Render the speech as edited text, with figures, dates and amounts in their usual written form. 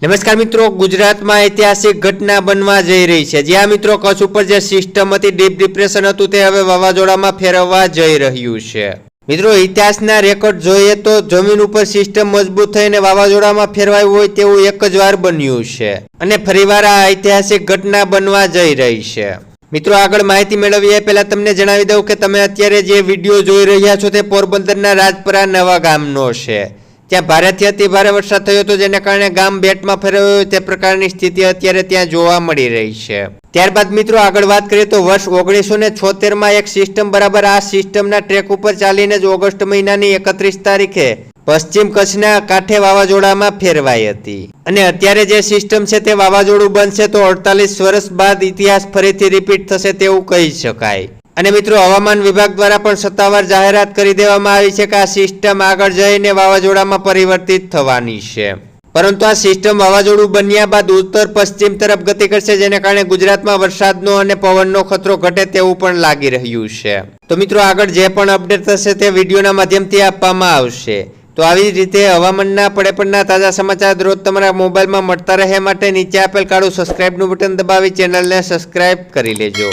નમસ્કાર મિત્રો, ગુજરાતમાં ઐતિહાસિક ઘટના બનવા જઈ રહી છે। જ્યાં મિત્રો કચ્છ ઉપર જે સિસ્ટમ હતી, ડીપ ડિપ્રેશન હતું, તે હવે વાવાઝોડામાં ફેરવવા જઈ રહ્યું છે। મિત્રો ઇતિહાસના રેકોર્ડ જોઈએ તો જમીન ઉપર સિસ્ટમ મજબૂત થઈને વાવાઝોડામાં ફેરવાયું હોય તેવું એક જ વાર બન્યું છે અને ફરીવાર આ ઐતિહાસિક ઘટના બનવા જઈ રહી છે। મિત્રો આગળ માહિતી મેળવીએ પહેલા તમને જણાવી દઉં કે તમે અત્યારે જે વિડીયો જોઈ રહ્યા છો તે પોરબંદરના રાજપરા નવા ગામનો છે। ત્યાં ભારેથી અતિ ભારે વરસાદ થયો હતો, જેને કારણે ગામ બેટમાં ફેરવાયું તે પ્રકારની સ્થિતિ અત્યારે ત્યાં જોવા મળી રહી છે। ત્યારબાદ મિત્રો આગળ વાત કરીએ તો વર્ષ 1976માં એક સિસ્ટમ બરાબર આ સિસ્ટમના ટ્રેક ઉપર ચાલીને જ ઓગસ્ટ મહિનાની 31 તારીખે પશ્ચિમ કચ્છના કાંઠે વાવાઝોડામાં ફેરવાઈ હતી અને અત્યારે જે સિસ્ટમ છે તે વાવાઝોડું બનશે તો 48 વર્ષ બાદ ઇતિહાસ ફરીથી રિપીટ થશે તેવું કહી શકાય। અને મિત્રો હવામાન વિભાગ દ્વારા પણ સત્તાવાર જાહેરાત કરી દેવામાં આવી છે કે આ સિસ્ટમ આગળ જઈને વાવાઝોડામાં પરિવર્તિત થવાની છે, પરંતુ આ સિસ્ટમ વાવાઝોડું બન્યા બાદ ઉત્તર પશ્ચિમ તરફ ગતિ કરશે, જેને કારણે ગુજરાતમાં વરસાદનો અને પવનનો ખતરો ઘટે તેવું પણ લાગી રહ્યું છે। તો મિત્રો આગળ જે પણ અપડેટ થશે તે વિડીયોના માધ્યમથી આપવામાં આવશે। તો આવી રીતે હવામાનના પડેપણના તાજા સમાચાર રોજ તમારા મોબાઈલમાં મળતા રહે માટે નીચે આપેલ કાળું સબસ્ક્રાઇબનું બટન દબાવી ચેનલને સબસ્ક્રાઇબ કરી લેજો।